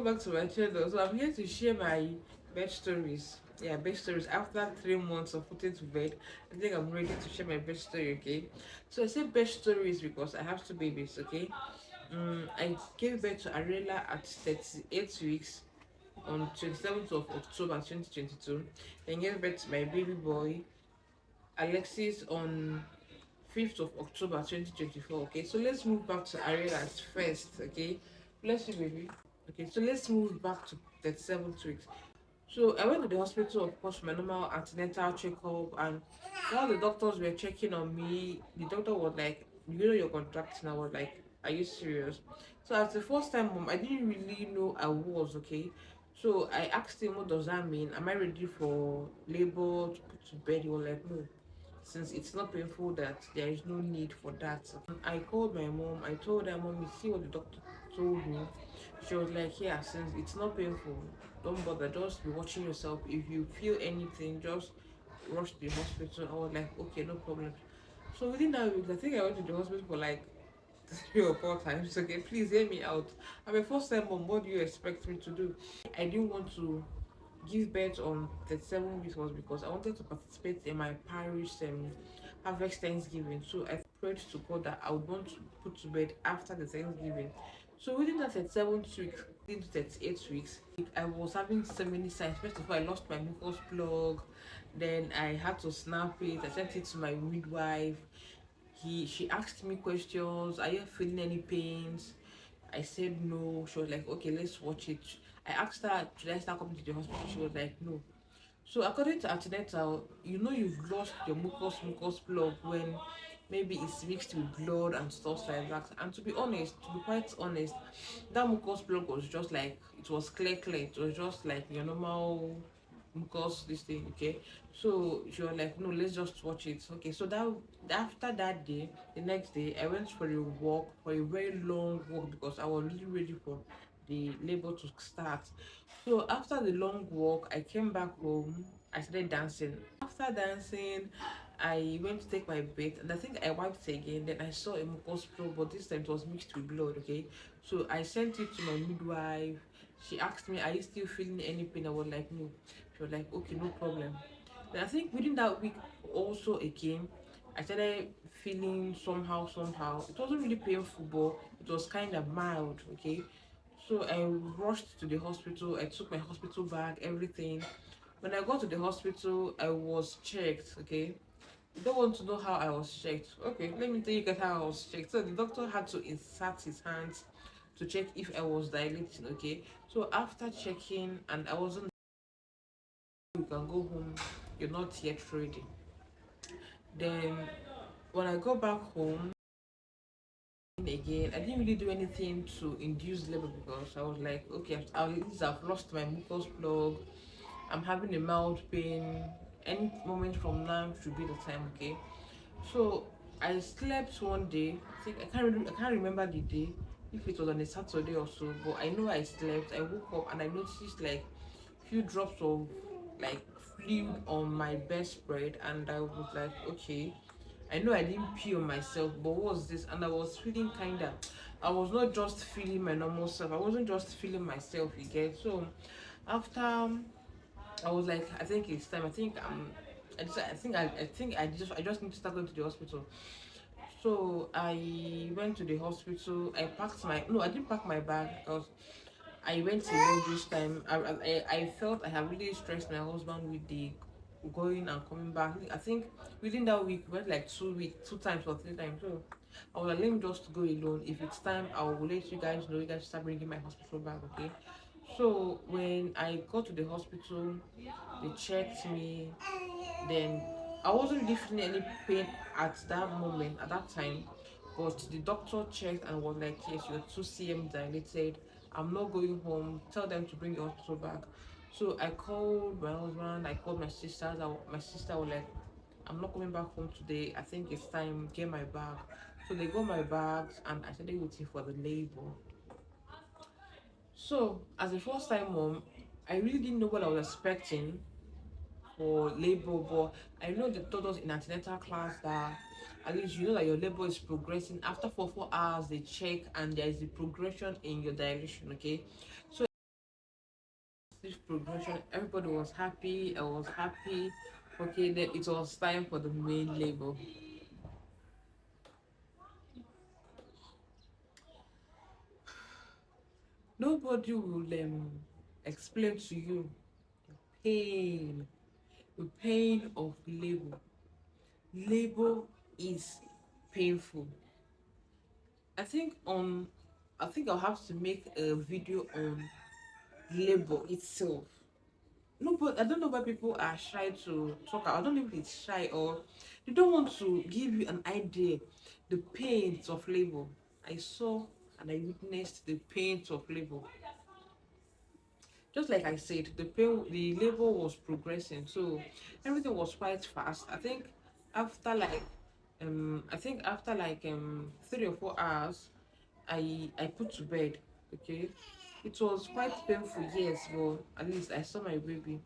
back to my channel. So I'm here to share my bed stories. Yeah, bed stories. After 3 months of putting to bed, I think I'm ready to share my bed story. Okay. So I say bed stories because I have two babies. Okay. I gave birth to Ariella at 38 weeks on 27th of October 2022. Then gave birth to my baby boy Alexis on 5th of October 2024. Okay, so let's move back to Ariela's first. Okay, bless you, baby. Okay, so let's move back to 37th week. So I went to the hospital, of course, for my normal antenatal checkup, and while the doctors were checking on me, the doctor was like, "You know you're contracting." I was like, "Are you serious?" So as the first time mom, I didn't really know I was okay. So I asked him, "What does that mean? Am I ready for labor to put to bed?" He was like, "No, since it's not painful, that there is no need for that." I called my mom. I told her, "Mom, you see what the doctor told me?" She was like, "Yeah, since it's not painful, don't bother. Just be watching yourself. If you feel anything, just rush to the hospital." I was like, "Okay, no problem." So within that week, I think I went to the hospital for like 3 or 4 times. Okay, please hear me out. I'm a first time mom. What do you expect me to do? I didn't want to give birth on 37 weeks was because I wanted to participate in my parish harvest Thanksgiving. So I prayed to God that I would want to put to bed after the Thanksgiving. So within that 37th week, into 38 weeks, I was having so many signs. First of all, I lost my mucus plug. Then I had to snap it. I sent it to my midwife. She asked me questions. Are you feeling any pains? I said no. She was like, okay, let's watch it. I asked her, should I start coming to the hospital? She was like, no. So according to antenatal, you know you've lost your mucus plug when maybe it's mixed with blood and stuff like that. And to be honest, to be quite honest, that mucus plug was just like, it was clear. It was just like your normal mucus this thing. Okay. So she was like, no, let's just watch it. Okay. So that after that day, the next day, I went for a walk, for a very long walk, because I was really ready for the labor to start. So after the long walk, I came back home. I started dancing. After dancing, I went to take my bath, and I think I wiped again. Then I saw a mucus plug, but this time it was mixed with blood. Okay, so I sent it to my midwife. She asked me, "Are you still feeling any pain?" I was like, "No." She was like, "Okay, no problem." Then I think within that week, also again, I started feeling somehow. It wasn't really painful, but it was kind of mild. Okay, so I rushed to the hospital. I took my hospital bag, everything. When I got to the hospital, I was checked. Okay, you don't want to know how I was checked. Okay, let me tell you guys how I was checked. So the doctor had to insert his hands to check if I was dilating. Okay, so after checking and I wasn't, you can go home. You're not yet ready. Then when I go back home again, I didn't really do anything to induce labor because I was like, okay, I've lost my mucus plug. I'm having a mild pain. Any moment from now should be the time, okay? So I slept one day. I can't remember the day, if it was on a Saturday or so, but I know I slept. I woke up and I noticed like few drops of like fluid on my bedspread, and I was like, okay. I know I didn't pee on myself, but what was this? And I was feeling kinda. I was not just feeling my normal self. I wasn't just feeling myself. You get so after I was like, I think it's time. I just need to start going to the hospital. So I went to the hospital. I packed my no, I didn't pack my bag because I went alone this time. I felt I have really stressed my husband with the going and coming back. I think within that week we went like 2 weeks, 2 times or 3 times. So I was like, let me just go alone. If it's time, I will let you guys know. You guys start bringing my hospital bag, okay? So when I got to the hospital, they checked me. Then I wasn't really feeling any pain at that moment, at that time. But the doctor checked and was like, yes, you're 2 cm dilated. I'm not going home. Tell them to bring your hospital back. So I called my husband, I called my sisters. My sister was like, I'm not coming back home today. I think it's time, get my bag. So they got my bags and I started waiting for the labor. So as a first time mom, I really didn't know what I was expecting for labor, but I know they told us in antenatal class that at least you know that your labor is progressing. After 4 hours, they check and there is a progression in your dilation. Okay, so this progression. Everybody was happy. I was happy. Okay, then it was time for the main labor. Nobody will explain to you pain, the pain of labor. Labor is painful. I think on I think I'll have to make a video on labor itself. No, but I don't know why people are shy to talk. I don't know if it's shy or they don't want to give you an idea the pains of labor. I saw and I witnessed the pains of labor. Just like I said, the labor was progressing, so everything was quite fast. After like after like 3 or 4 hours, I put to bed. Okay, it was quite painful, yes, but at least I saw my baby.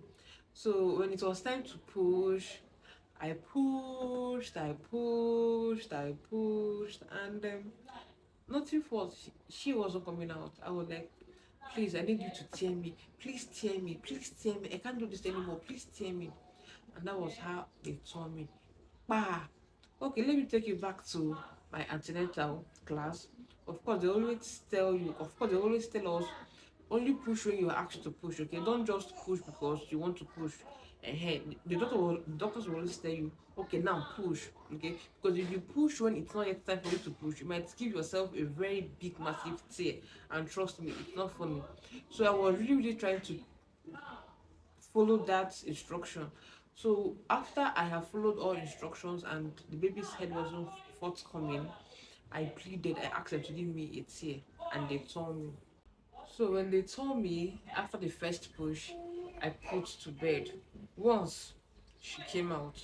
So when it was time to push, I pushed, and nothing for she wasn't coming out. I was like, please, I need you to tear me. Please tear me. Please tear me. I can't do this anymore. Please tear me. And that was how they tore me. Bah. Okay, let me take you back to my antenatal class. Of course, they always tell you, of course, they always tell us only push when you are asked to push, okay? Don't just push because you want to push ahead. The doctors will always tell you, okay, now push, okay? Because if you push when it's not yet time for you to push, you might give yourself a very big, massive tear. And trust me, it's not funny. So I was really, really trying to follow that instruction. So after I have followed all instructions and the baby's head wasn't forthcoming, I pleaded, I asked them to give me a tear and they told me. So when they told me after the first push, I put to bed. Once she came out,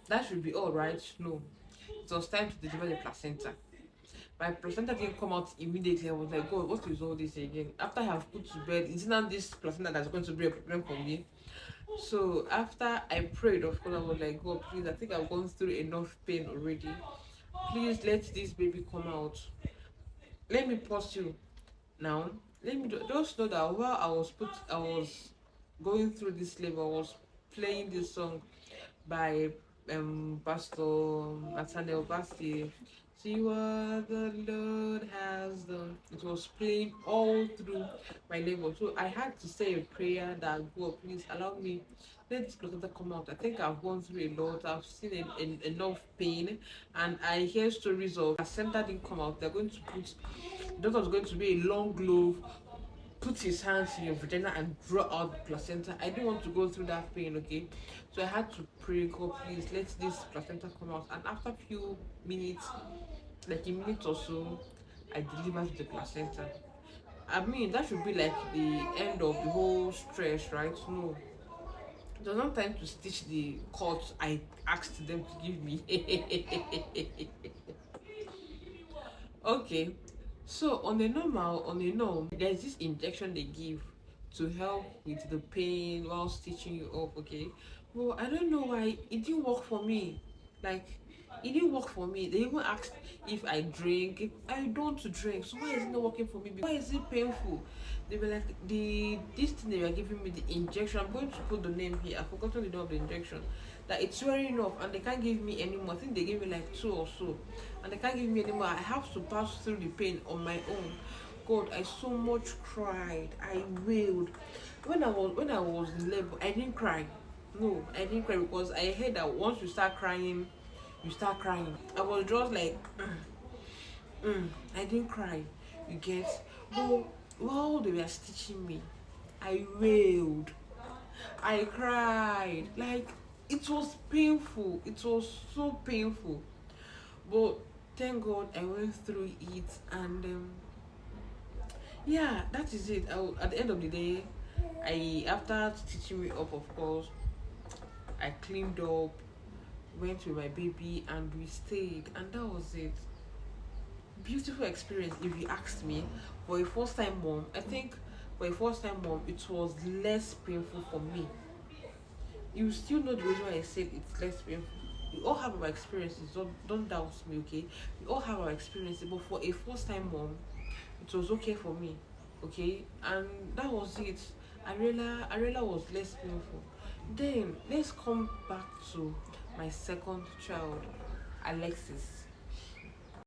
that should be all right. No, it was time to deliver the placenta. My placenta didn't come out immediately. I was like, God, what is all this again? After I have put to bed, it's not this placenta that's going to be a problem for me. So after I prayed, of course, I was like, God, please, I think I've gone through enough pain already. Please let this baby come out. Let me pause you now. Let me just know that while I was going through this labor, I was playing this song by Pastor Nathaniel Basti. See what the Lord has done. It was playing all through my labor. So I had to say a prayer that God, please allow me, let this placenta come out. I think I've gone through a lot. I've seen enough pain, and I hear stories of placenta didn't come out. They're going to put, the doctor's going to be a long glove, put his hands in your vagina and draw out the placenta. I didn't want to go through that pain, okay? So I had to pray, God, please let this placenta come out. And after a few minutes, like a minute or so, I delivered the placenta. I mean, that should be like the end of the whole stress, right? No. It was not time to stitch the cord I asked them to give me. Okay, so on a norm, there's this injection they give to help with the pain while stitching you up. Okay, well, I don't know why it didn't work for me. Like, it didn't work for me. They even asked if I drink. If I don't drink, so why is it not working for me? Why is it painful? They were like, this thing they were giving me, the injection. I'm going to put the name here. I've forgotten the name of the injection. That it's wearing off and they can't give me anymore. I think they gave me like two or so, and they can't give me anymore. I have to pass through the pain on my own. God, I so much cried. I wailed. When I was in labor, I didn't cry. No, I didn't cry because I heard that once you start crying, you start crying. I was just like, I didn't cry. You get? But while they were stitching me, I wailed. I cried. Like, it was painful. It was so painful. But thank God I went through it, and yeah, that is it. At the end of the day, I after stitching me up, of course, I cleaned up, went with my baby, and we stayed, and that was it. Beautiful experience, if you asked me. For a first time mom, I think for a first time mom, it was less painful for me. You still know the reason why I said it's less painful. We all have our experiences. Don't doubt me, okay? We all have our experiences, but for a first time mom, it was okay for me, okay? And that was it. Ariella was less painful. Then let's come back to my second child, Alexis.